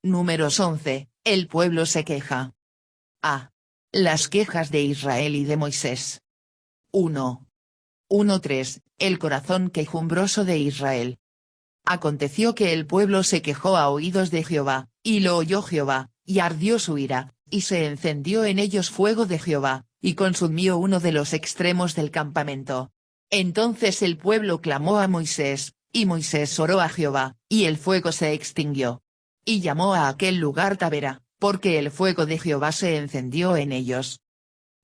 Números 11, el pueblo se queja. A. Las quejas de Israel y de Moisés. 1. 1:3, el corazón quejumbroso de Israel. Aconteció que el pueblo se quejó a oídos de Jehová, y lo oyó Jehová, y ardió su ira, y se encendió en ellos fuego de Jehová, y consumió uno de los extremos del campamento. Entonces el pueblo clamó a Moisés, y Moisés oró a Jehová, y el fuego se extinguió. Y llamó a aquel lugar Tabera, porque el fuego de Jehová se encendió en ellos.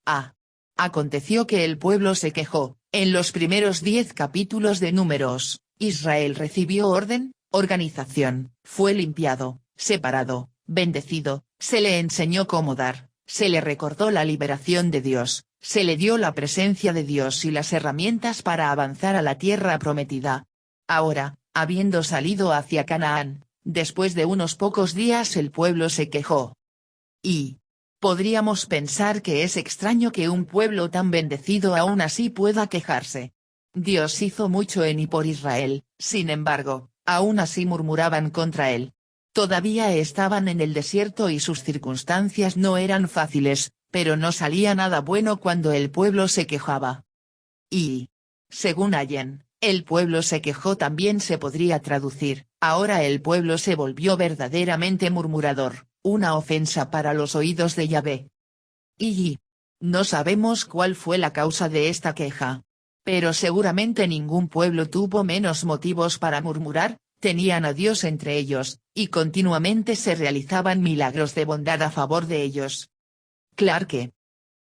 A. Aconteció que el pueblo se quejó. En los primeros 10 capítulos de Números, Israel recibió orden, organización, fue limpiado, separado, bendecido, se le enseñó cómo dar, se le recordó la liberación de Dios, se le dio la presencia de Dios y las herramientas para avanzar a la tierra prometida. Ahora, habiendo salido hacia Canaán, después de unos pocos días el pueblo se quejó. Y podríamos pensar que es extraño que un pueblo tan bendecido aún así pueda quejarse. Dios hizo mucho en y por Israel, sin embargo, aún así murmuraban contra él. Todavía estaban en el desierto y sus circunstancias no eran fáciles, pero no salía nada bueno cuando el pueblo se quejaba. Y, según Allen, el pueblo se quejó también se podría traducir, ahora el pueblo se volvió verdaderamente murmurador, una ofensa para los oídos de Yahvé. Y no sabemos cuál fue la causa de esta queja. Pero seguramente ningún pueblo tuvo menos motivos para murmurar, tenían a Dios entre ellos, y continuamente se realizaban milagros de bondad a favor de ellos. Clarke.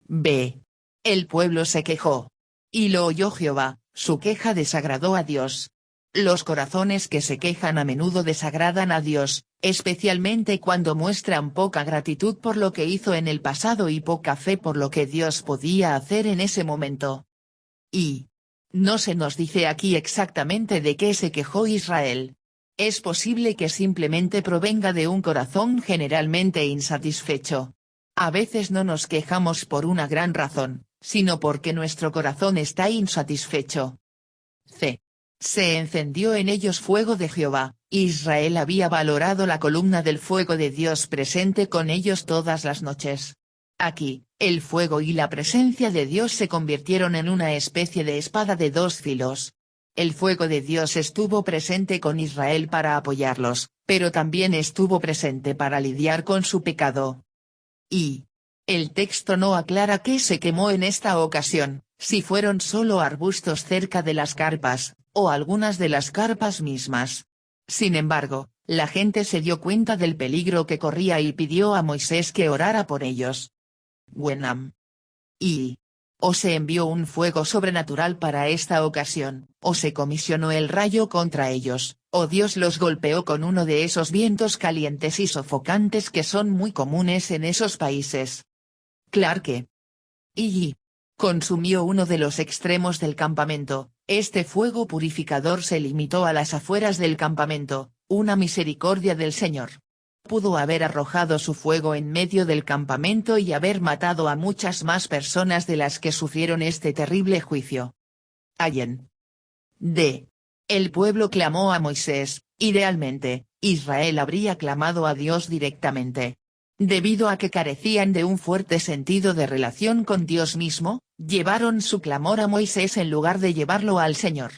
B. El pueblo se quejó. Y lo oyó Jehová, su queja desagradó a Dios. Los corazones que se quejan a menudo desagradan a Dios, especialmente cuando muestran poca gratitud por lo que hizo en el pasado y poca fe por lo que Dios podía hacer en ese momento. Y no se nos dice aquí exactamente de qué se quejó Israel. Es posible que simplemente provenga de un corazón generalmente insatisfecho. A veces no nos quejamos por una gran razón, sino porque nuestro corazón está insatisfecho. C. Se encendió en ellos fuego de Jehová. Israel había valorado la columna del fuego de Dios presente con ellos todas las noches. Aquí, el fuego y la presencia de Dios se convirtieron en una especie de espada de dos filos. El fuego de Dios estuvo presente con Israel para apoyarlos, pero también estuvo presente para lidiar con su pecado. Y el texto no aclara qué se quemó en esta ocasión, si fueron solo arbustos cerca de las carpas, o algunas de las carpas mismas. Sin embargo, la gente se dio cuenta del peligro que corría y pidió a Moisés que orara por ellos. Wenham. Y o se envió un fuego sobrenatural para esta ocasión, o se comisionó el rayo contra ellos, o Dios los golpeó con uno de esos vientos calientes y sofocantes que son muy comunes en esos países. Clarke. Y consumió uno de los extremos del campamento. Este fuego purificador se limitó a las afueras del campamento, una misericordia del Señor. Pudo haber arrojado su fuego en medio del campamento y haber matado a muchas más personas de las que sufrieron este terrible juicio. Allen. D. El pueblo clamó a Moisés. Idealmente, Israel habría clamado a Dios directamente. Debido a que carecían de un fuerte sentido de relación con Dios mismo, llevaron su clamor a Moisés en lugar de llevarlo al Señor.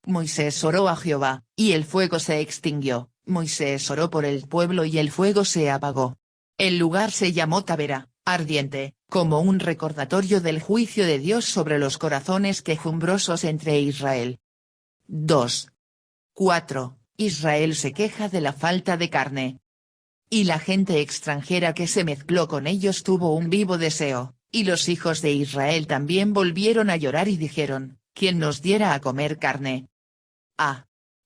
Moisés oró a Jehová, y el fuego se extinguió. Moisés oró por el pueblo y el fuego se apagó. El lugar se llamó Tabera, ardiente, como un recordatorio del juicio de Dios sobre los corazones quejumbrosos entre Israel. 2. 4. Israel se queja de la falta de carne. Y la gente extranjera que se mezcló con ellos tuvo un vivo deseo, y los hijos de Israel también volvieron a llorar y dijeron, ¿quién nos diera a comer carne?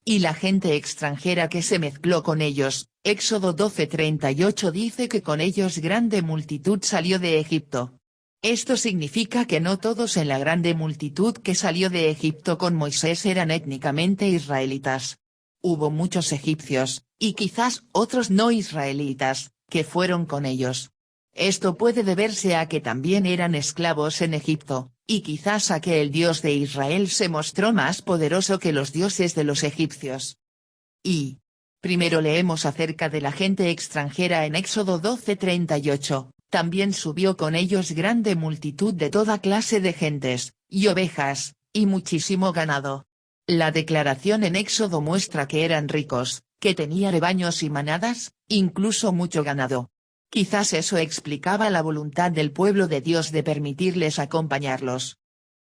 Y la gente extranjera que se mezcló con ellos, Éxodo 12:38 dice que con ellos grande multitud salió de Egipto. Esto significa que no todos en la grande multitud que salió de Egipto con Moisés eran étnicamente israelitas. Hubo muchos egipcios, y quizás otros no israelitas, que fueron con ellos. Esto puede deberse a que también eran esclavos en Egipto, y quizás a que el Dios de Israel se mostró más poderoso que los dioses de los egipcios. Y Primero leemos acerca de la gente extranjera en Éxodo 12:38, también subió con ellos grande multitud de toda clase de gentes, y ovejas, y muchísimo ganado. La declaración en Éxodo muestra que eran ricos, que tenían rebaños y manadas, incluso mucho ganado. Quizás eso explicaba la voluntad del pueblo de Dios de permitirles acompañarlos.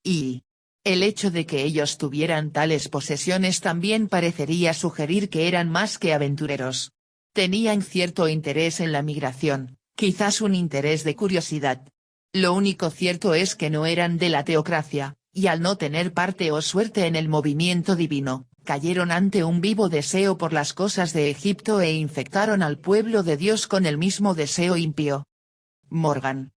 Y el hecho de que ellos tuvieran tales posesiones también parecería sugerir que eran más que aventureros. Tenían cierto interés en la migración, quizás un interés de curiosidad. Lo único cierto es que no eran de la teocracia, y al no tener parte o suerte en el movimiento divino, cayeron ante un vivo deseo por las cosas de Egipto e infectaron al pueblo de Dios con el mismo deseo impío. Morgan.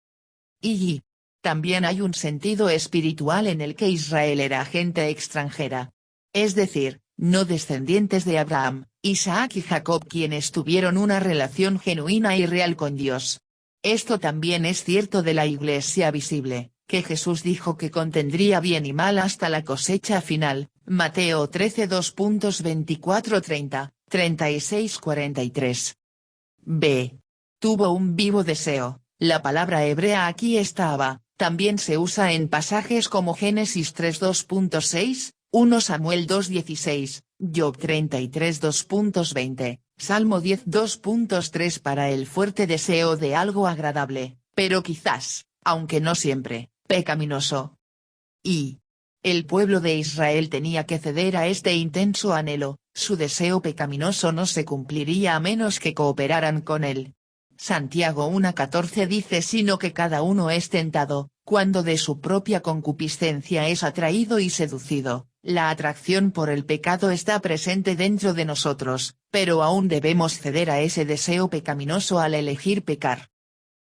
Y también hay un sentido espiritual en el que Israel era gente extranjera. Es decir, no descendientes de Abraham, Isaac y Jacob quienes tuvieron una relación genuina y real con Dios. Esto también es cierto de la Iglesia visible, que Jesús dijo que contendría bien y mal hasta la cosecha final, Mateo 13 2.24-30, 36-43. B. Tuvo un vivo deseo. La palabra hebrea aquí estaba, también se usa en pasajes como Génesis 3 2.6, 1 Samuel 2.16, Job 33 2.20, Salmo 10 2.3 para el fuerte deseo de algo agradable, pero quizás, aunque no siempre, pecaminoso. Y el pueblo de Israel tenía que ceder a este intenso anhelo, su deseo pecaminoso no se cumpliría a menos que cooperaran con él. Santiago 1:14 dice sino que cada uno es tentado, cuando de su propia concupiscencia es atraído y seducido. La atracción por el pecado está presente dentro de nosotros, pero aún debemos ceder a ese deseo pecaminoso al elegir pecar.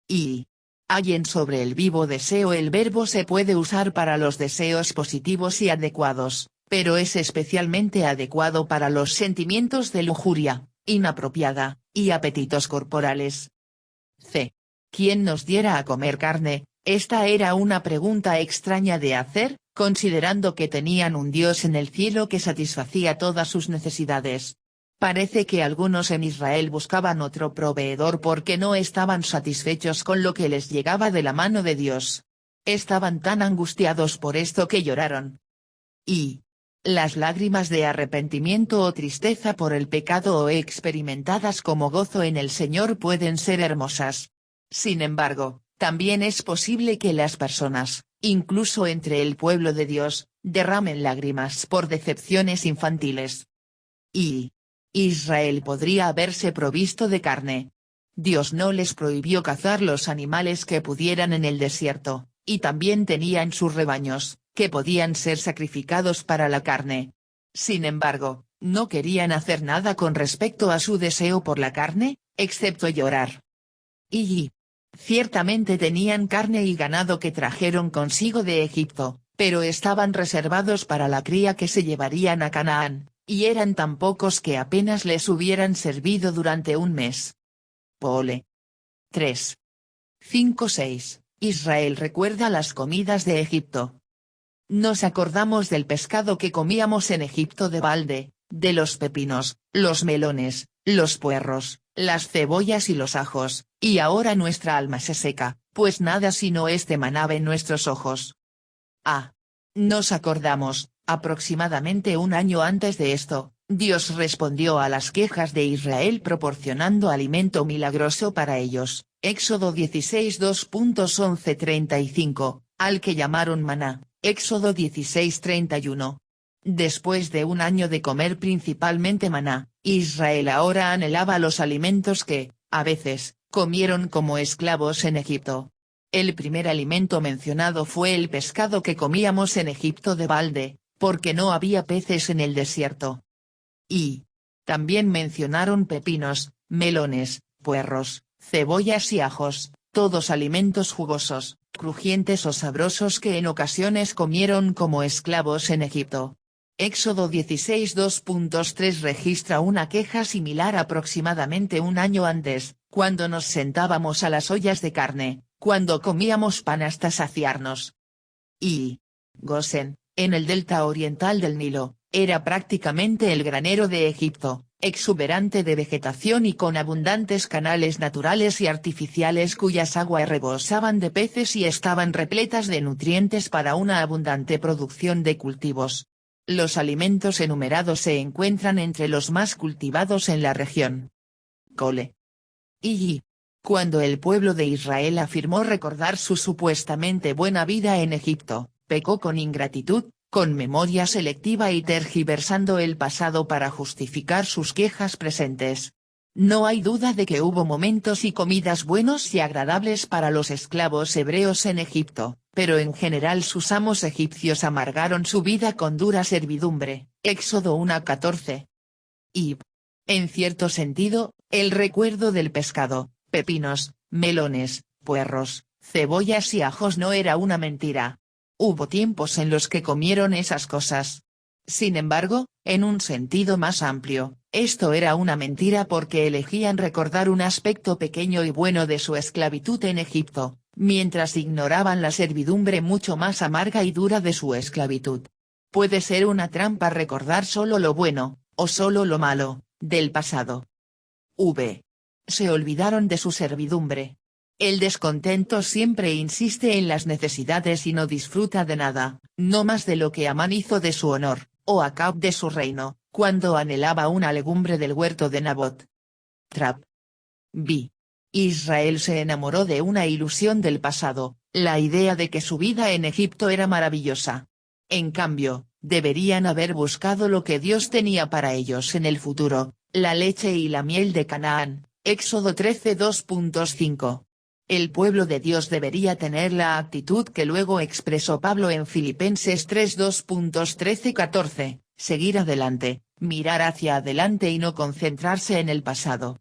Y hay en sobre el vivo deseo el verbo se puede usar para los deseos positivos y adecuados, pero es especialmente adecuado para los sentimientos de lujuria, inapropiada, y apetitos corporales. C. ¿Quién nos diera a comer carne? Esta era una pregunta extraña de hacer, considerando que tenían un Dios en el cielo que satisfacía todas sus necesidades. Parece que algunos en Israel buscaban otro proveedor porque no estaban satisfechos con lo que les llegaba de la mano de Dios. Estaban tan angustiados por esto que lloraron. Y las lágrimas de arrepentimiento o tristeza por el pecado o experimentadas como gozo en el Señor pueden ser hermosas. Sin embargo, también es posible que las personas, incluso entre el pueblo de Dios, derramen lágrimas por decepciones infantiles. Y Israel podría haberse provisto de carne. Dios no les prohibió cazar los animales que pudieran en el desierto, y también tenían sus rebaños, que podían ser sacrificados para la carne. Sin embargo, no querían hacer nada con respecto a su deseo por la carne, excepto llorar. Y ciertamente tenían carne y ganado que trajeron consigo de Egipto, pero estaban reservados para la cría que se llevarían a Canaán, y eran tan pocos que apenas les hubieran servido durante un mes. Pole. 3. 5-6. Israel recuerda las comidas de Egipto. Nos acordamos del pescado que comíamos en Egipto de balde, de los pepinos, los melones, los puerros, las cebollas y los ajos, y ahora nuestra alma se seca, pues nada sino este maná en nuestros ojos. Nos acordamos, aproximadamente un año antes de esto, Dios respondió a las quejas de Israel proporcionando alimento milagroso para ellos, Éxodo 16 2.11-35, al que llamaron maná, Éxodo 16:31. Después de un año de comer principalmente maná, Israel ahora anhelaba los alimentos que, a veces, comieron como esclavos en Egipto. El primer alimento mencionado fue el pescado que comíamos en Egipto de balde, porque no había peces en el desierto. Y también mencionaron pepinos, melones, puerros, cebollas y ajos, todos alimentos jugosos, crujientes o sabrosos que en ocasiones comieron como esclavos en Egipto. Éxodo 16 2.3 registra una queja similar aproximadamente un año antes, cuando nos sentábamos a las ollas de carne, cuando comíamos pan hasta saciarnos. Y Gosén, en el delta oriental del Nilo, Era prácticamente el granero de Egipto, exuberante de vegetación y con abundantes canales naturales y artificiales cuyas aguas rebosaban de peces y estaban repletas de nutrientes para una abundante producción de cultivos. Los alimentos enumerados se encuentran entre los más cultivados en la región. Cole. Y. Cuando el pueblo de Israel afirmó recordar su supuestamente buena vida en Egipto, pecó con ingratitud, con memoria selectiva y tergiversando el pasado para justificar sus quejas presentes. No hay duda de que hubo momentos y comidas buenos y agradables para los esclavos hebreos en Egipto, pero en general sus amos egipcios amargaron su vida con dura servidumbre. Éxodo 1:14. Y, en cierto sentido, el recuerdo del pescado, pepinos, melones, puerros, cebollas y ajos no era una mentira. Hubo tiempos en los que comieron esas cosas. Sin embargo, en un sentido más amplio, esto era una mentira porque elegían recordar un aspecto pequeño y bueno de su esclavitud en Egipto, mientras ignoraban la servidumbre mucho más amarga y dura de su esclavitud. Puede ser una trampa recordar solo lo bueno, o solo lo malo, del pasado. Se olvidaron de su servidumbre. El descontento siempre insiste en las necesidades y no disfruta de nada, no más de lo que Amán hizo de su honor, o Acab de su reino, cuando anhelaba una legumbre del huerto de Nabot. Trap. B. Israel se enamoró de una ilusión del pasado, la idea de que su vida en Egipto era maravillosa. En cambio, deberían haber buscado lo que Dios tenía para ellos en el futuro, la leche y la miel de Canaán, Éxodo 13:2.5. El pueblo de Dios debería tener la actitud que luego expresó Pablo en Filipenses 3:2.13-14, seguir adelante, mirar hacia adelante y no concentrarse en el pasado.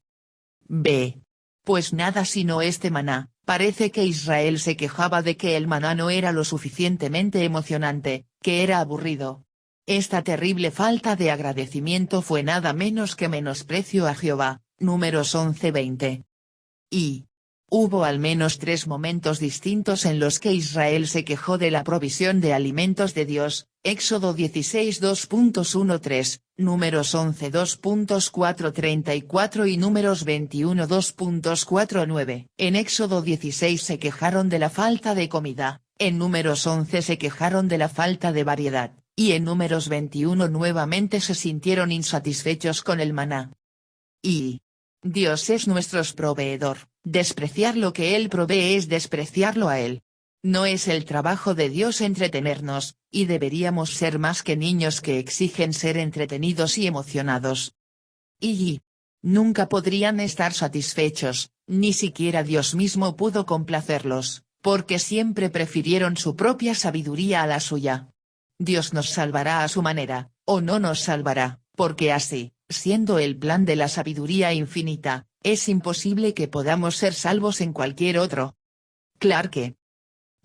B. Pues nada sino este maná. Parece que Israel se quejaba de que el maná no era lo suficientemente emocionante, que era aburrido. Esta terrible falta de agradecimiento fue nada menos que menosprecio a Jehová, Números 11:20. Y hubo al menos 3 momentos distintos en los que Israel se quejó de la provisión de alimentos de Dios, Éxodo 16:2.13, Números 11:2.434 y Números 21:2.49. En Éxodo 16 se quejaron de la falta de comida, en Números 11 se quejaron de la falta de variedad, y en Números 21 nuevamente se sintieron insatisfechos con el maná. Y Dios es nuestro proveedor, despreciar lo que Él provee es despreciarlo a Él. No es el trabajo de Dios entretenernos, y deberíamos ser más que niños que exigen ser entretenidos y emocionados. Y nunca podrían estar satisfechos, ni siquiera Dios mismo pudo complacerlos, porque siempre prefirieron su propia sabiduría a la suya. Dios nos salvará a su manera, o no nos salvará, porque así, siendo el plan de la sabiduría infinita, es imposible que podamos ser salvos en cualquier otro. Clarke.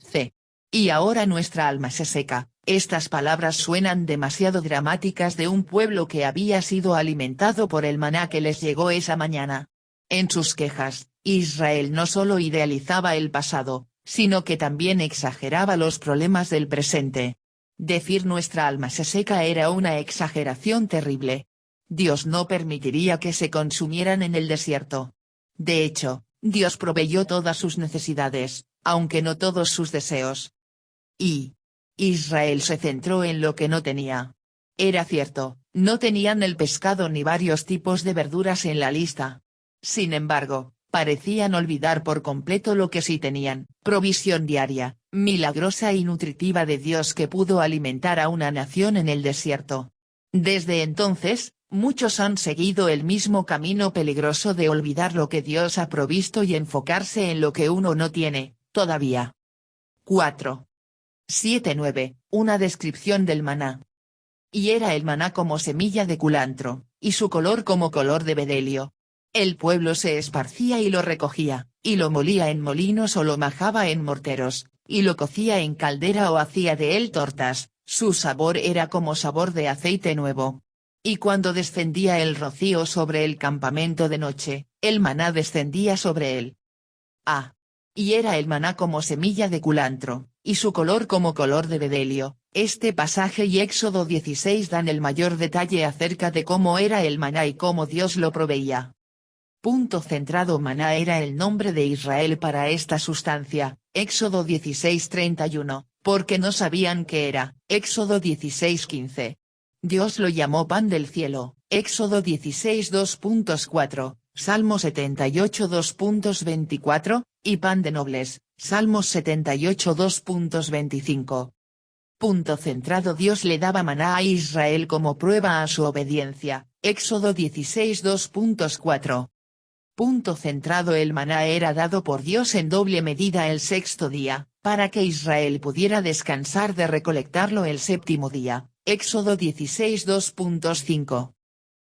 C. Y ahora nuestra alma se seca. Estas palabras suenan demasiado dramáticas de un pueblo que había sido alimentado por el maná que les llegó esa mañana. En sus quejas, Israel no solo idealizaba el pasado, sino que también exageraba los problemas del presente. Decir nuestra alma se seca era una exageración terrible. Dios no permitiría que se consumieran en el desierto. De hecho, Dios proveyó todas sus necesidades, aunque no todos sus deseos. Y Israel se centró en lo que no tenía. Era cierto, no tenían el pescado ni varios tipos de verduras en la lista. Sin embargo, parecían olvidar por completo lo que sí tenían, provisión diaria, milagrosa y nutritiva de Dios que pudo alimentar a una nación en el desierto. Desde entonces, muchos han seguido el mismo camino peligroso de olvidar lo que Dios ha provisto y enfocarse en lo que uno no tiene, todavía. 4. 7:9, una descripción del maná. Y era el maná como semilla de culantro, y su color como color de bedelio. El pueblo se esparcía y lo recogía, y lo molía en molinos o lo majaba en morteros, y lo cocía en caldera o hacía de él tortas, su sabor era como sabor de aceite nuevo. Y cuando descendía el rocío sobre el campamento de noche, el maná descendía sobre él. A. y era el maná como semilla de culantro, y su color como color de bedelio. Este pasaje y Éxodo 16 dan el mayor detalle acerca de cómo era el maná y cómo Dios lo proveía. Punto centrado. Maná era el nombre de Israel para esta sustancia, Éxodo 16:31, porque no sabían qué era, Éxodo 16:15. Dios lo llamó pan del cielo, Éxodo 16:2.4, Salmo 78:2.24, y pan de nobles, Salmos 78:2.25. Punto centrado. Dios le daba maná a Israel como prueba a su obediencia, Éxodo 16:2.4. Punto centrado. El maná era dado por Dios en doble medida el sexto día, para que Israel pudiera descansar de recolectarlo el séptimo día, Éxodo 16:2.5.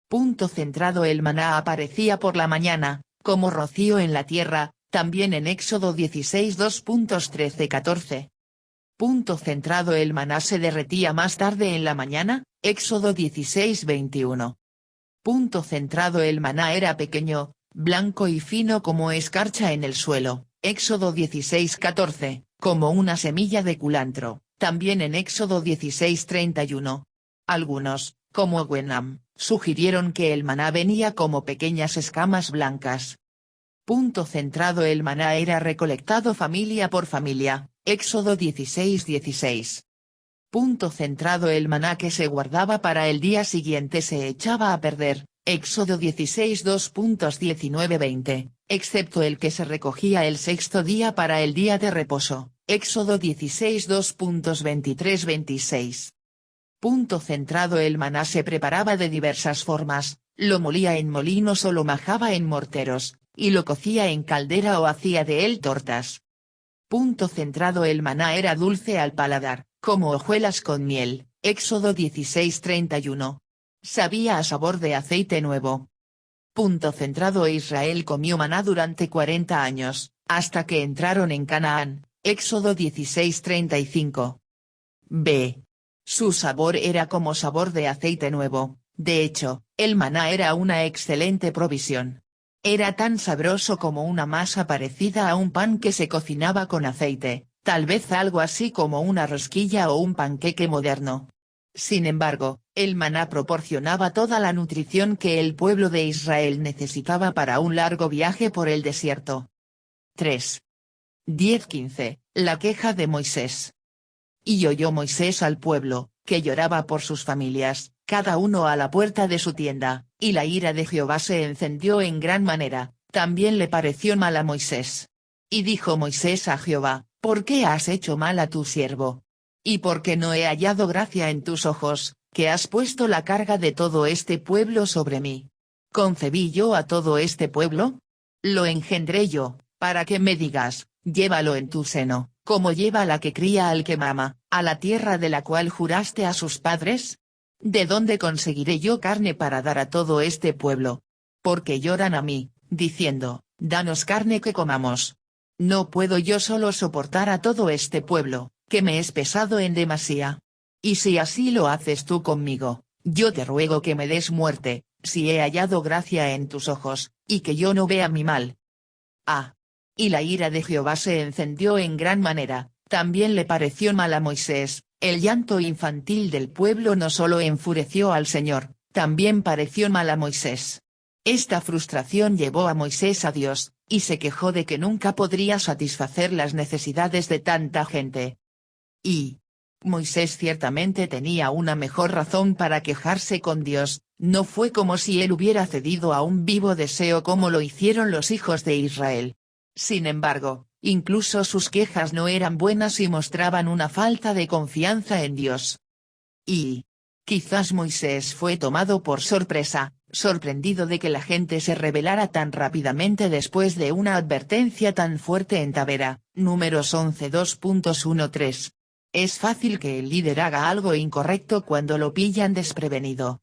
Punto centrado. El maná aparecía por la mañana, como rocío en la tierra, también en Éxodo 16:2.13-14. Punto centrado. El maná se derretía más tarde en la mañana, Éxodo 16:21. Punto centrado. El maná era pequeño, blanco y fino como escarcha en el suelo, Éxodo 16:14, como una semilla de culantro, también en Éxodo 16:31. Algunos, como Wenham, sugirieron que el maná venía como pequeñas escamas blancas. Punto centrado. El maná era recolectado familia por familia, Éxodo 16:16. Punto centrado. El maná que se guardaba para el día siguiente se echaba a perder, Éxodo 16:2.19-20, excepto el que se recogía el sexto día para el día de reposo, Éxodo 16:2.23-26. Punto centrado. El maná se preparaba de diversas formas, lo molía en molinos o lo majaba en morteros, y lo cocía en caldera o hacía de él tortas. Punto centrado. El maná era dulce al paladar, como hojuelas con miel, Éxodo 16:31. Sabía a sabor de aceite nuevo. Punto centrado. Israel comió maná durante 40 años, hasta que entraron en Canaán, Éxodo 16:35. B. Su sabor era como sabor de aceite nuevo, de hecho, el maná era una excelente provisión. Era tan sabroso como una masa parecida a un pan que se cocinaba con aceite, tal vez algo así como una rosquilla o un panqueque moderno. Sin embargo, el maná proporcionaba toda la nutrición que el pueblo de Israel necesitaba para un largo viaje por el desierto. 3. 10:15, la queja de Moisés. Y oyó Moisés al pueblo, que lloraba por sus familias, cada uno a la puerta de su tienda, y la ira de Jehová se encendió en gran manera, también le pareció mal a Moisés. Y dijo Moisés a Jehová, ¿por qué has hecho mal a tu siervo? ¿Y por qué no he hallado gracia en tus ojos, que has puesto la carga de todo este pueblo sobre mí? ¿Concebí yo a todo este pueblo? Lo engendré yo, para que me digas, llévalo en tu seno, como lleva la que cría al que mama, a la tierra de la cual juraste a sus padres. ¿De dónde conseguiré yo carne para dar a todo este pueblo? Porque lloran a mí, diciendo, danos carne que comamos. No puedo yo solo soportar a todo este pueblo, que me es pesado en demasía. Y si así lo haces tú conmigo, yo te ruego que me des muerte, si he hallado gracia en tus ojos, y que yo no vea mi mal. Y la ira de Jehová se encendió en gran manera, también le pareció mal a Moisés, el llanto infantil del pueblo no solo enfureció al Señor, también pareció mal a Moisés. Esta frustración llevó a Moisés a Dios, y se quejó de que nunca podría satisfacer las necesidades de tanta gente. Y Moisés ciertamente tenía una mejor razón para quejarse con Dios, no fue como si él hubiera cedido a un vivo deseo como lo hicieron los hijos de Israel. Sin embargo, incluso sus quejas no eran buenas y mostraban una falta de confianza en Dios. Y quizás Moisés fue tomado por sorpresa, sorprendido de que la gente se rebelara tan rápidamente después de una advertencia tan fuerte en Tabera, Números 11:2.13. Es fácil que el líder haga algo incorrecto cuando lo pillan desprevenido.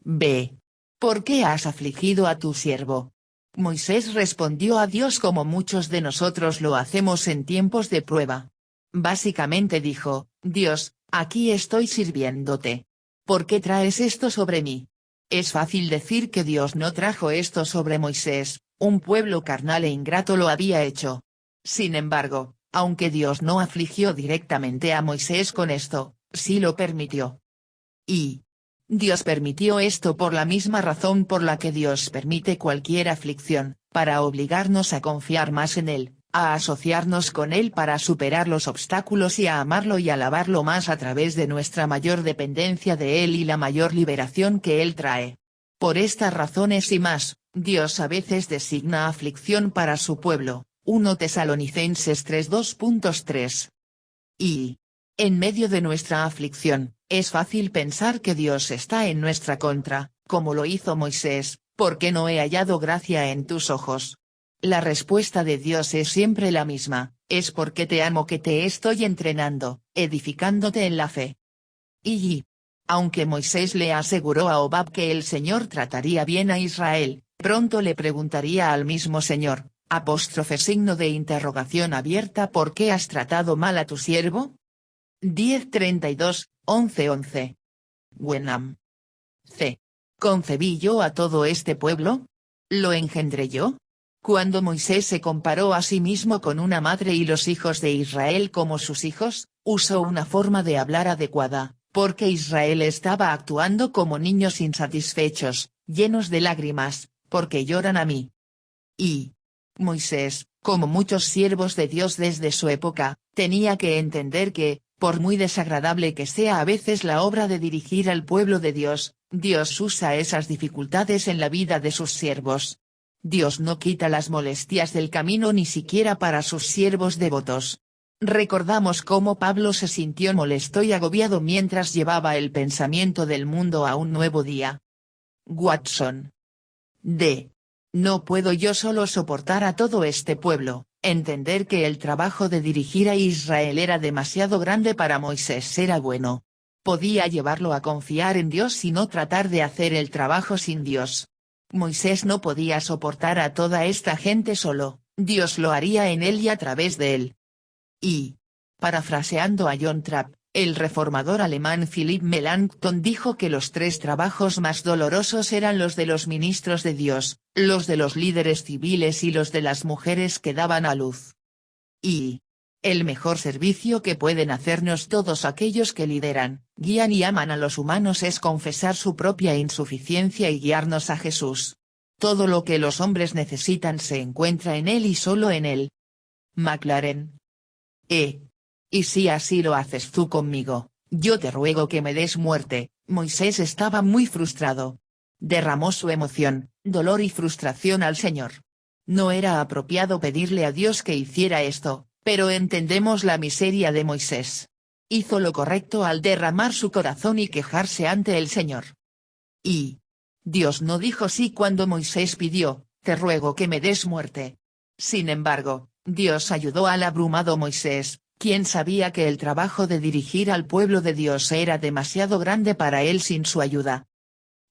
B. ¿Por qué has afligido a tu siervo? Moisés respondió a Dios como muchos de nosotros lo hacemos en tiempos de prueba. Básicamente dijo, Dios, aquí estoy sirviéndote. ¿Por qué traes esto sobre mí? Es fácil decir que Dios no trajo esto sobre Moisés, un pueblo carnal e ingrato lo había hecho. Sin embargo, aunque Dios no afligió directamente a Moisés con esto, sí lo permitió. Y Dios permitió esto por la misma razón por la que Dios permite cualquier aflicción, para obligarnos a confiar más en Él, a asociarnos con Él para superar los obstáculos y a amarlo y alabarlo más a través de nuestra mayor dependencia de Él y la mayor liberación que Él trae. Por estas razones y más, Dios a veces designa aflicción para su pueblo. 1 Tesalonicenses 3:2.3. Y, en medio de nuestra aflicción, es fácil pensar que Dios está en nuestra contra, como lo hizo Moisés, ¿por qué no he hallado gracia en tus ojos? La respuesta de Dios es siempre la misma, es porque te amo que te estoy entrenando, edificándote en la fe. Y, aunque Moisés le aseguró a Hobab que el Señor trataría bien a Israel, pronto le preguntaría al mismo Señor, signo de interrogación abierta ¿por qué has tratado mal a tu siervo? 10:32, 11:11. Wenham. C. ¿Concebí yo a todo este pueblo? ¿Lo engendré yo? Cuando Moisés se comparó a sí mismo con una madre y los hijos de Israel como sus hijos, usó una forma de hablar adecuada, porque Israel estaba actuando como niños insatisfechos, llenos de lágrimas, porque lloran a mí. Y Moisés, como muchos siervos de Dios desde su época, tenía que entender que, por muy desagradable que sea a veces la obra de dirigir al pueblo de Dios, Dios usa esas dificultades en la vida de sus siervos. Dios no quita las molestias del camino ni siquiera para sus siervos devotos. Recordamos cómo Pablo se sintió molesto y agobiado mientras llevaba el pensamiento del mundo a un nuevo día. Watson. D. No puedo yo solo soportar a todo este pueblo, entender que el trabajo de dirigir a Israel era demasiado grande para Moisés era bueno. Podía llevarlo a confiar en Dios y no tratar de hacer el trabajo sin Dios. Moisés no podía soportar a toda esta gente solo, Dios lo haría en él y a través de él. Y, parafraseando a John Trapp, el reformador alemán Philipp Melanchthon dijo que los tres trabajos más dolorosos eran los de los ministros de Dios, los de los líderes civiles y los de las mujeres que daban a luz. Y el mejor servicio que pueden hacernos todos aquellos que lideran, guían y aman a los humanos es confesar su propia insuficiencia y guiarnos a Jesús. Todo lo que los hombres necesitan se encuentra en Él y solo en Él. Maclaren. Y si así lo haces tú conmigo, yo te ruego que me des muerte. Moisés estaba muy frustrado. Derramó su emoción, dolor y frustración al Señor. No era apropiado pedirle a Dios que hiciera esto, pero entendemos la miseria de Moisés. Hizo lo correcto al derramar su corazón y quejarse ante el Señor. Y Dios no dijo sí cuando Moisés pidió, te ruego que me des muerte. Sin embargo, Dios ayudó al abrumado Moisés, quien sabía que el trabajo de dirigir al pueblo de Dios era demasiado grande para él sin su ayuda.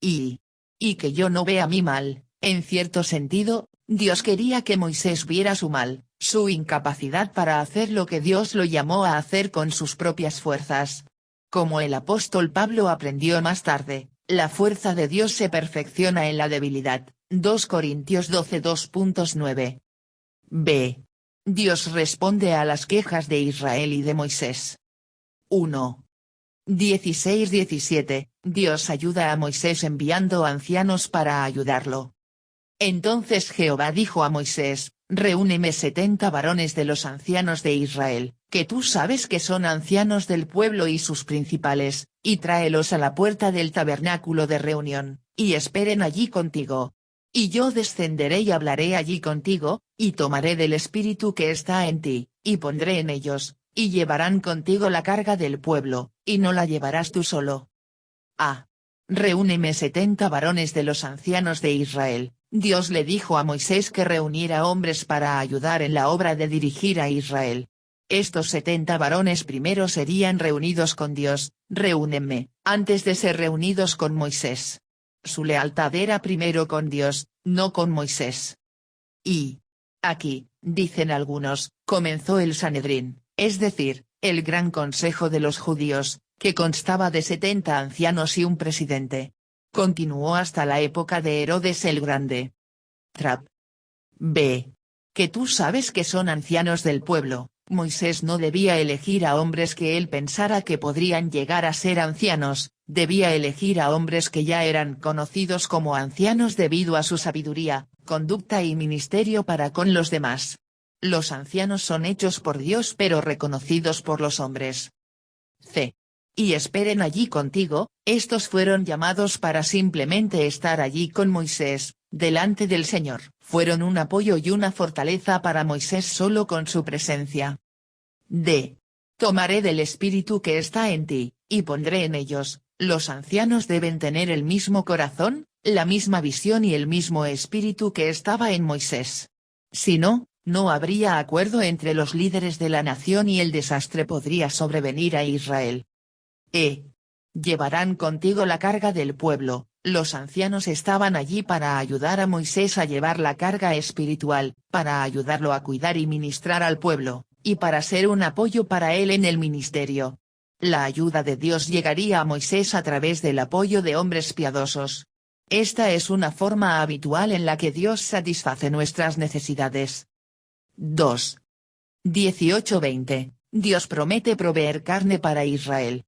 Y que yo no vea mi mal, en cierto sentido, Dios quería que Moisés viera su mal, su incapacidad para hacer lo que Dios lo llamó a hacer con sus propias fuerzas. Como el apóstol Pablo aprendió más tarde, la fuerza de Dios se perfecciona en la debilidad. 2 Corintios 12:2.9. B. Dios responde a las quejas de Israel y de Moisés. 1. 16-17, Dios ayuda a Moisés enviando ancianos para ayudarlo. Entonces Jehová dijo a Moisés, reúneme 70 varones de los ancianos de Israel, que tú sabes que son ancianos del pueblo y sus principales, y tráelos a la puerta del tabernáculo de reunión, y esperen allí contigo. Y yo descenderé y hablaré allí contigo, y tomaré del espíritu que está en ti, y pondré en ellos, y llevarán contigo la carga del pueblo, y no la llevarás tú solo. A. Reúneme 70 varones de los ancianos de Israel. Dios le dijo a Moisés que reuniera hombres para ayudar en la obra de dirigir a Israel. Estos 70 varones primero serían reunidos con Dios, reúnenme, antes de ser reunidos con Moisés. Su lealtad era primero con Dios, no con Moisés. Y aquí, dicen algunos, comenzó el Sanedrín, es decir, el gran consejo de los judíos, que constaba de 70 ancianos y un presidente. Continuó hasta la época de Herodes el Grande. Trapp. B. que tú sabes que son ancianos del pueblo. Moisés no debía elegir a hombres que él pensara que podrían llegar a ser ancianos, debía elegir a hombres que ya eran conocidos como ancianos debido a su sabiduría, conducta y ministerio para con los demás. Los ancianos son hechos por Dios pero reconocidos por los hombres. C. Y esperen allí contigo. Estos fueron llamados para simplemente estar allí con Moisés, delante del Señor. Fueron un apoyo y una fortaleza para Moisés solo con su presencia. D. Tomaré del espíritu que está en ti, y pondré en ellos. Los ancianos deben tener el mismo corazón, la misma visión y el mismo espíritu que estaba en Moisés. Si no, no habría acuerdo entre los líderes de la nación y el desastre podría sobrevenir a Israel. Llevarán contigo la carga del pueblo. Los ancianos estaban allí para ayudar a Moisés a llevar la carga espiritual, para ayudarlo a cuidar y ministrar al pueblo, y para ser un apoyo para él en el ministerio. La ayuda de Dios llegaría a Moisés a través del apoyo de hombres piadosos. Esta es una forma habitual en la que Dios satisface nuestras necesidades. 2. 18-20. Dios promete proveer carne para Israel.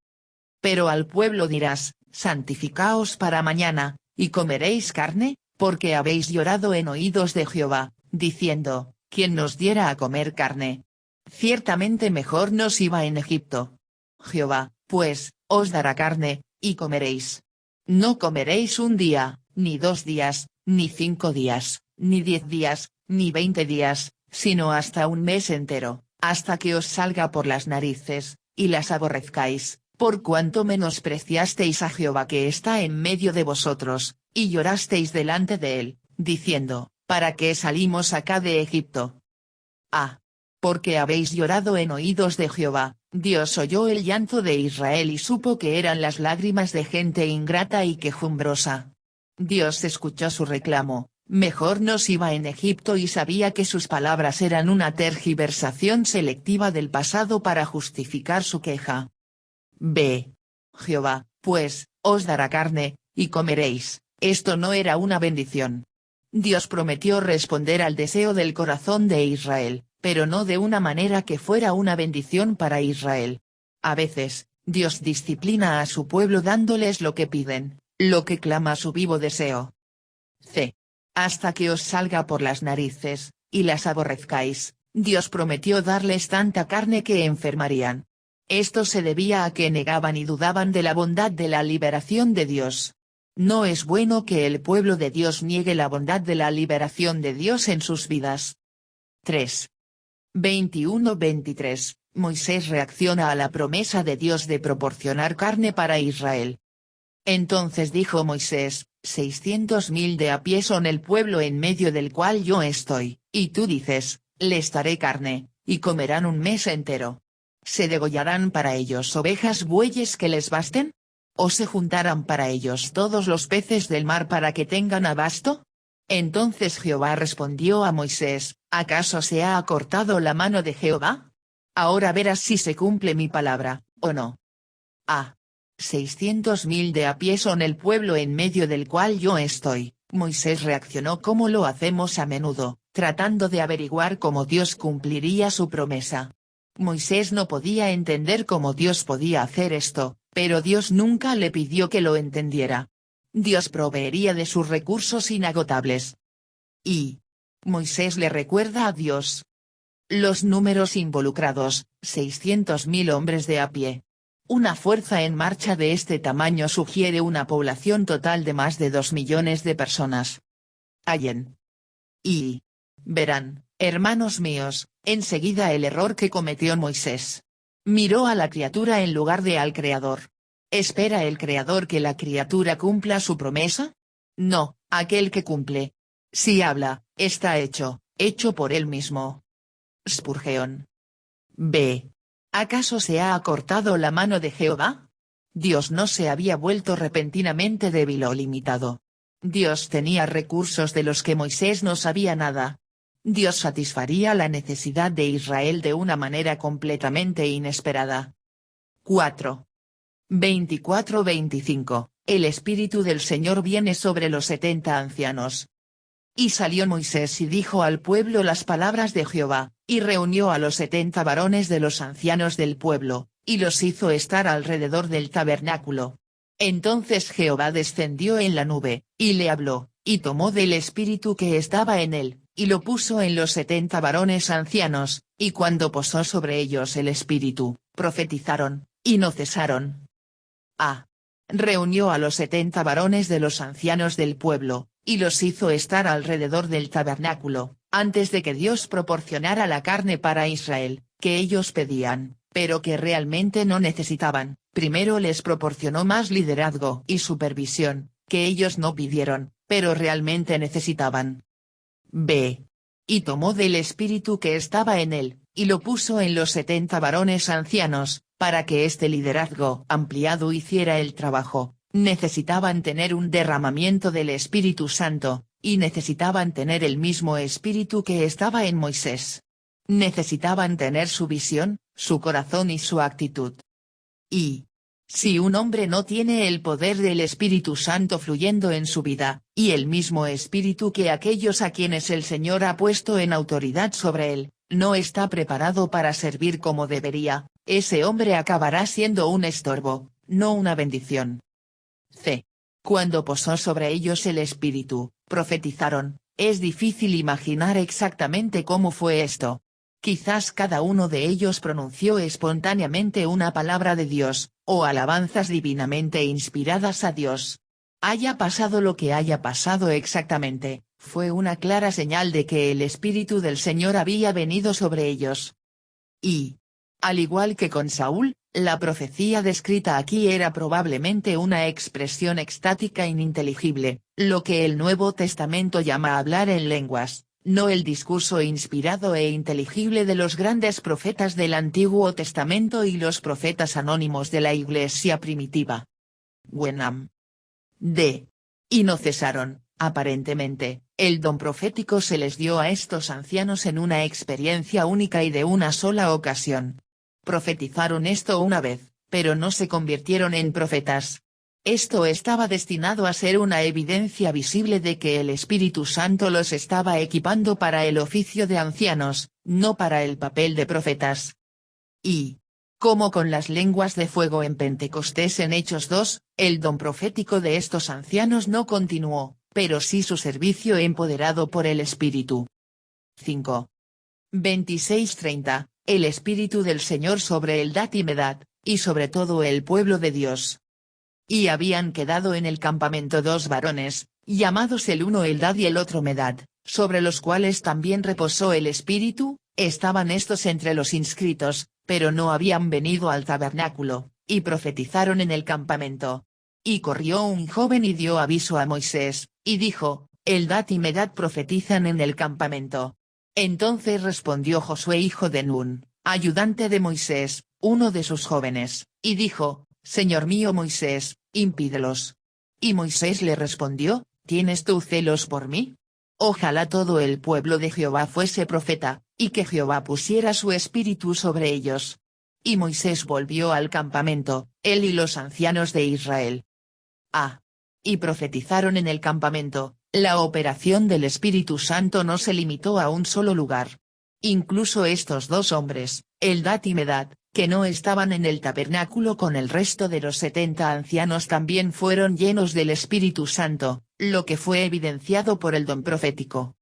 Pero al pueblo dirás, santificaos para mañana, y comeréis carne, porque habéis llorado en oídos de Jehová, diciendo, ¿quién nos diera a comer carne? Ciertamente mejor nos iba en Egipto. Jehová, pues, os dará carne, y comeréis. No comeréis un día, ni 2 días, ni 5 días, ni 10 días, ni 20 días, sino hasta un mes entero, hasta que os salga por las narices, y las aborrezcáis. Por cuanto menospreciasteis a Jehová que está en medio de vosotros, y llorasteis delante de él, diciendo, ¿para qué salimos acá de Egipto? Porque habéis llorado en oídos de Jehová. Dios oyó el llanto de Israel y supo que eran las lágrimas de gente ingrata y quejumbrosa. Dios escuchó su reclamo, mejor nos iba en Egipto y sabía que sus palabras eran una tergiversación selectiva del pasado para justificar su queja. B. Jehová, pues, os dará carne, y comeréis. Esto no era una bendición. Dios prometió responder al deseo del corazón de Israel, pero no de una manera que fuera una bendición para Israel. A veces, Dios disciplina a su pueblo dándoles lo que piden, lo que clama su vivo deseo. C. Hasta que os salga por las narices, y las aborrezcáis. Dios prometió darles tanta carne que enfermarían. Esto se debía a que negaban y dudaban de la bondad de la liberación de Dios. No es bueno que el pueblo de Dios niegue la bondad de la liberación de Dios en sus vidas. 3. 21-23. Moisés reacciona a la promesa de Dios de proporcionar carne para Israel. Entonces dijo Moisés, 600.000 de a pie son el pueblo en medio del cual yo estoy, y tú dices, les daré carne, y comerán un mes entero. ¿Se degollarán para ellos ovejas bueyes que les basten? ¿O se juntarán para ellos todos los peces del mar para que tengan abasto? Entonces Jehová respondió a Moisés, ¿acaso se ha acortado la mano de Jehová? Ahora verás si se cumple mi palabra, o no. 600.000 de a pie son el pueblo en medio del cual yo estoy. Moisés reaccionó como lo hacemos a menudo, tratando de averiguar cómo Dios cumpliría su promesa. Moisés no podía entender cómo Dios podía hacer esto, pero Dios nunca le pidió que lo entendiera. Dios proveería de sus recursos inagotables. Y Moisés le recuerda a Dios. Los números involucrados, 600.000 hombres de a pie. Una fuerza en marcha de este tamaño sugiere una población total de más de 2 millones de personas. Hallen. Y verán, hermanos míos, enseguida el error que cometió Moisés. Miró a la criatura en lugar de al Creador. ¿Espera el Creador que la criatura cumpla su promesa? No, aquel que cumple. Si habla, está hecho por él mismo. Spurgeon. B. ¿Acaso se ha acortado la mano de Jehová? Dios no se había vuelto repentinamente débil o limitado. Dios tenía recursos de los que Moisés no sabía nada. Dios satisfaría la necesidad de Israel de una manera completamente inesperada. 4. 24-25. El Espíritu del Señor viene sobre los 70 ancianos. Y salió Moisés y dijo al pueblo las palabras de Jehová, y reunió a los 70 varones de los ancianos del pueblo, y los hizo estar alrededor del tabernáculo. Entonces Jehová descendió en la nube, y le habló, y tomó del espíritu que estaba en él, y lo puso en los 70 varones ancianos, y cuando posó sobre ellos el espíritu, profetizaron, y no cesaron. A. Reunió a los 70 varones de los ancianos del pueblo, y los hizo estar alrededor del tabernáculo, antes de que Dios proporcionara la carne para Israel, que ellos pedían, pero que realmente no necesitaban. Primero les proporcionó más liderazgo y supervisión, que ellos no pidieron, pero realmente necesitaban. B. Y tomó del espíritu que estaba en él, y lo puso en los 70 varones ancianos, para que este liderazgo ampliado hiciera el trabajo. Necesitaban tener un derramamiento del Espíritu Santo, y necesitaban tener el mismo espíritu que estaba en Moisés. Necesitaban tener su visión, su corazón y su actitud. Y si un hombre no tiene el poder del Espíritu Santo fluyendo en su vida, y el mismo espíritu que aquellos a quienes el Señor ha puesto en autoridad sobre él, no está preparado para servir como debería, ese hombre acabará siendo un estorbo, no una bendición. C. Cuando posó sobre ellos el espíritu, profetizaron. Es difícil imaginar exactamente cómo fue esto. Quizás cada uno de ellos pronunció espontáneamente una palabra de Dios, o alabanzas divinamente inspiradas a Dios. Haya pasado lo que haya pasado exactamente, fue una clara señal de que el Espíritu del Señor había venido sobre ellos. Y, al igual que con Saúl, la profecía descrita aquí era probablemente una expresión extática ininteligible, lo que el Nuevo Testamento llama hablar en lenguas, no el discurso inspirado e inteligible de los grandes profetas del Antiguo Testamento y los profetas anónimos de la Iglesia primitiva. Wenham. D. Y no cesaron, aparentemente, el don profético se les dio a estos ancianos en una experiencia única y de una sola ocasión. Profetizaron esto una vez, pero no se convirtieron en profetas. Esto estaba destinado a ser una evidencia visible de que el Espíritu Santo los estaba equipando para el oficio de ancianos, no para el papel de profetas. Y, como con las lenguas de fuego en Pentecostés en Hechos 2, el don profético de estos ancianos no continuó, pero sí su servicio empoderado por el Espíritu. 5. 26:30, el Espíritu del Señor sobre Eldad y Medad, y sobre todo el pueblo de Dios. Y habían quedado en el campamento 2 varones, llamados el uno Eldad y el otro Medad, sobre los cuales también reposó el Espíritu. Estaban estos entre los inscritos, pero no habían venido al tabernáculo, y profetizaron en el campamento. Y corrió un joven y dio aviso a Moisés, y dijo, Eldad y Medad profetizan en el campamento. Entonces respondió Josué hijo de Nun, ayudante de Moisés, uno de sus jóvenes, y dijo, Señor mío Moisés, impídelos. Y Moisés le respondió, ¿tienes tú celos por mí? Ojalá todo el pueblo de Jehová fuese profeta, y que Jehová pusiera su espíritu sobre ellos. Y Moisés volvió al campamento, él y los ancianos de Israel. A. Y profetizaron en el campamento. La operación del Espíritu Santo no se limitó a un solo lugar. Incluso estos dos hombres, Eldad y Medad, que no estaban en el tabernáculo con el resto de los 70 ancianos también fueron llenos del Espíritu Santo, lo que fue evidenciado por el don profético.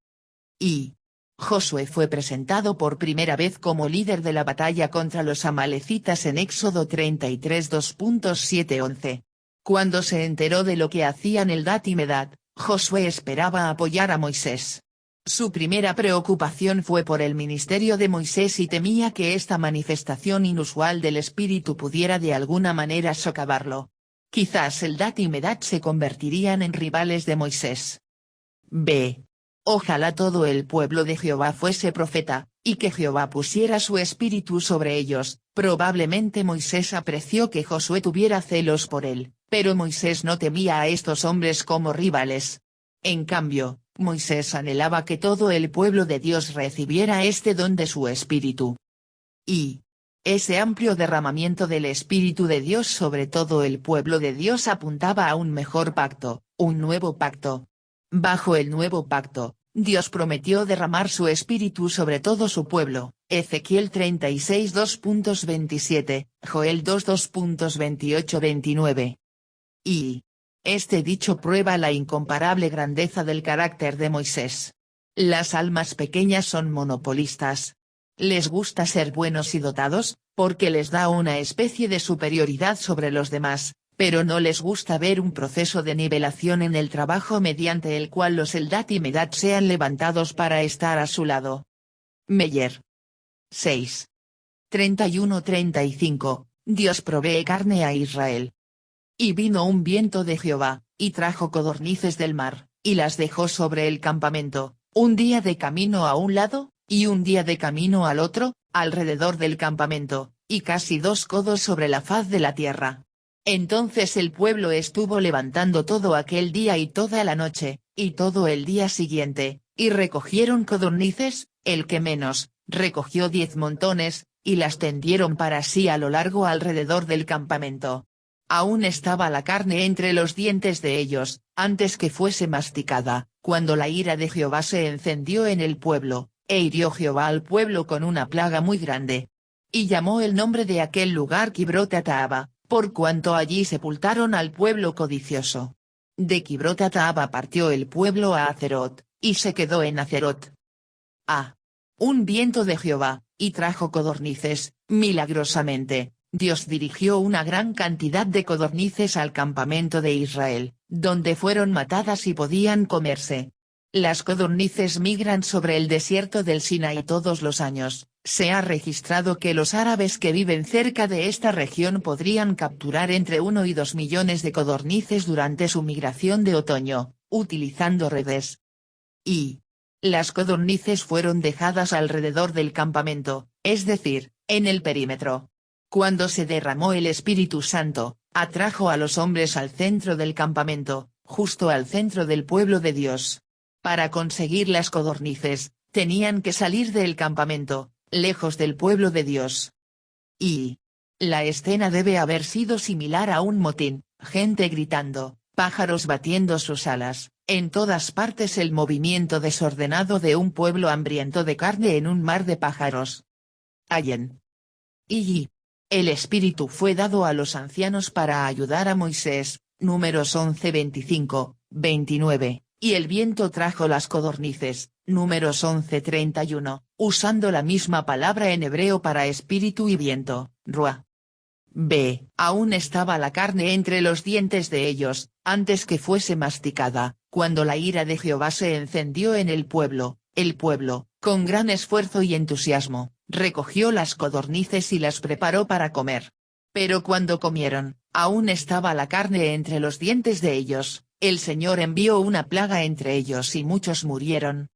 Y Josué fue presentado por primera vez como líder de la batalla contra los amalecitas en Éxodo 33 2.7-11. Cuando se enteró de lo que hacían Eldad y Medad, Josué esperaba apoyar a Moisés. Su primera preocupación fue por el ministerio de Moisés y temía que esta manifestación inusual del Espíritu pudiera de alguna manera socavarlo. Quizás Eldad y Medad se convertirían en rivales de Moisés. B. Ojalá todo el pueblo de Jehová fuese profeta, y que Jehová pusiera su espíritu sobre ellos. Probablemente Moisés apreció que Josué tuviera celos por él, pero Moisés no temía a estos hombres como rivales. En cambio, Moisés anhelaba que todo el pueblo de Dios recibiera este don de su espíritu. Y ese amplio derramamiento del Espíritu de Dios sobre todo el pueblo de Dios apuntaba a un mejor pacto, un nuevo pacto. Bajo el nuevo pacto, Dios prometió derramar su espíritu sobre todo su pueblo, Ezequiel 36 2.27, Joel 2 2.28-29. Y este dicho prueba la incomparable grandeza del carácter de Moisés. Las almas pequeñas son monopolistas. Les gusta ser buenos y dotados, porque les da una especie de superioridad sobre los demás, pero no les gusta ver un proceso de nivelación en el trabajo mediante el cual los Eldad y Medad sean levantados para estar a su lado. Meyer. 6. 31-35, Dios provee carne a Israel. Y vino un viento de Jehová, y trajo codornices del mar, y las dejó sobre el campamento, un día de camino a un lado, y un día de camino al otro, alrededor del campamento, y casi 2 codos sobre la faz de la tierra. Entonces el pueblo estuvo levantando todo aquel día y toda la noche, y todo el día siguiente, y recogieron codornices, el que menos, recogió 10 montones, y las tendieron para sí a lo largo alrededor del campamento. Aún estaba la carne entre los dientes de ellos, antes que fuese masticada, cuando la ira de Jehová se encendió en el pueblo, e hirió Jehová al pueblo con una plaga muy grande. Y llamó el nombre de aquel lugar Kibrot-Hataava, por cuanto allí sepultaron al pueblo codicioso. De Kibrot-Hataava partió el pueblo a Hazerot, y se quedó en Hazerot. Un viento de Jehová, y trajo codornices, milagrosamente. Dios dirigió una gran cantidad de codornices al campamento de Israel, donde fueron matadas y podían comerse. Las codornices migran sobre el desierto del Sinaí todos los años. Se ha registrado que los árabes que viven cerca de esta región podrían capturar entre 1 y 2 millones de codornices durante su migración de otoño, utilizando redes. Y las codornices fueron dejadas alrededor del campamento, es decir, en el perímetro. Cuando se derramó el Espíritu Santo, atrajo a los hombres al centro del campamento, justo al centro del pueblo de Dios. Para conseguir las codornices, tenían que salir del campamento, lejos del pueblo de Dios. Y la escena debe haber sido similar a un motín, gente gritando, pájaros batiendo sus alas, en todas partes el movimiento desordenado de un pueblo hambriento de carne en un mar de pájaros. Allen. Y el Espíritu fue dado a los ancianos para ayudar a Moisés, Números 11:25, 29, y el viento trajo las codornices, Números 11:31, usando la misma palabra en hebreo para espíritu y viento, ruah. Aún estaba la carne entre los dientes de ellos, antes que fuese masticada, cuando la ira de Jehová se encendió en el pueblo, con gran esfuerzo y entusiasmo, recogió las codornices y las preparó para comer. Pero cuando comieron, aún estaba la carne entre los dientes de ellos, el Señor envió una plaga entre ellos y muchos murieron.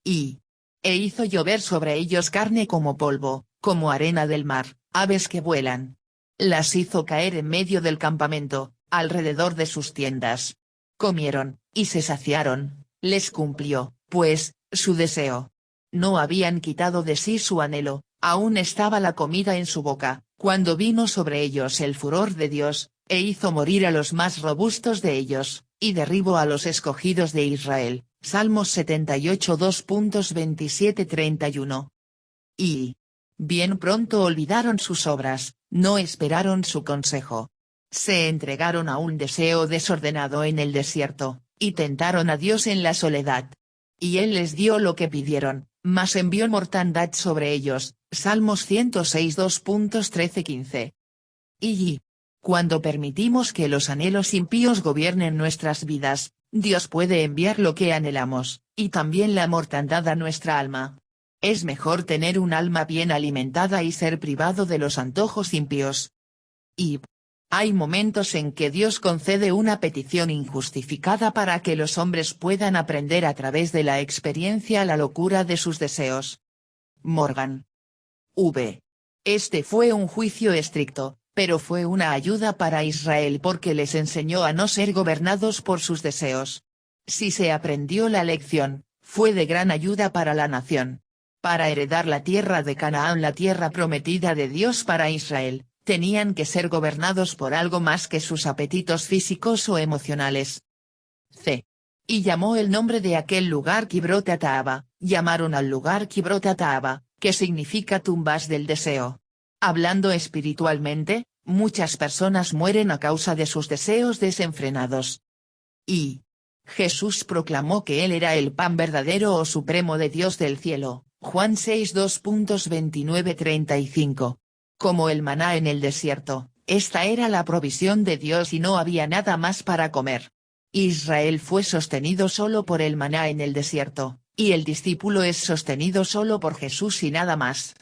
E hizo llover sobre ellos carne como polvo, como arena del mar, aves que vuelan. Las hizo caer en medio del campamento, alrededor de sus tiendas. Comieron, y se saciaron, les cumplió, pues, su deseo. No habían quitado de sí su anhelo, aún estaba la comida en su boca, cuando vino sobre ellos el furor de Dios, e hizo morir a los más robustos de ellos, y derribó a los escogidos de Israel. Salmos 78 2.27-31. Y bien pronto olvidaron sus obras, no esperaron su consejo. Se entregaron a un deseo desordenado en el desierto, y tentaron a Dios en la soledad. Y Él les dio lo que pidieron, mas envió mortandad sobre ellos. Salmos 106 2.13-15. Y cuando permitimos que los anhelos impíos gobiernen nuestras vidas, Dios puede enviar lo que anhelamos, y también la mortandad a nuestra alma. Es mejor tener un alma bien alimentada y ser privado de los antojos impíos. Y hay momentos en que Dios concede una petición injustificada para que los hombres puedan aprender a través de la experiencia la locura de sus deseos. Morgan. Este fue un juicio estricto, pero fue una ayuda para Israel porque les enseñó a no ser gobernados por sus deseos. Si se aprendió la lección, fue de gran ayuda para la nación. Para heredar la tierra de Canaán, la tierra prometida de Dios para Israel, tenían que ser gobernados por algo más que sus apetitos físicos o emocionales. y llamó el nombre de aquel lugar Kibrot Hataava. Llamaron al lugar Kibrot Hataava, que significa tumbas del deseo. Hablando espiritualmente, muchas personas mueren a causa de sus deseos desenfrenados. Y Jesús proclamó que Él era el pan verdadero o supremo de Dios del cielo, Juan 6 2.29-35. Como el maná en el desierto, esta era la provisión de Dios y no había nada más para comer. Israel fue sostenido solo por el maná en el desierto, y el discípulo es sostenido solo por Jesús y nada más.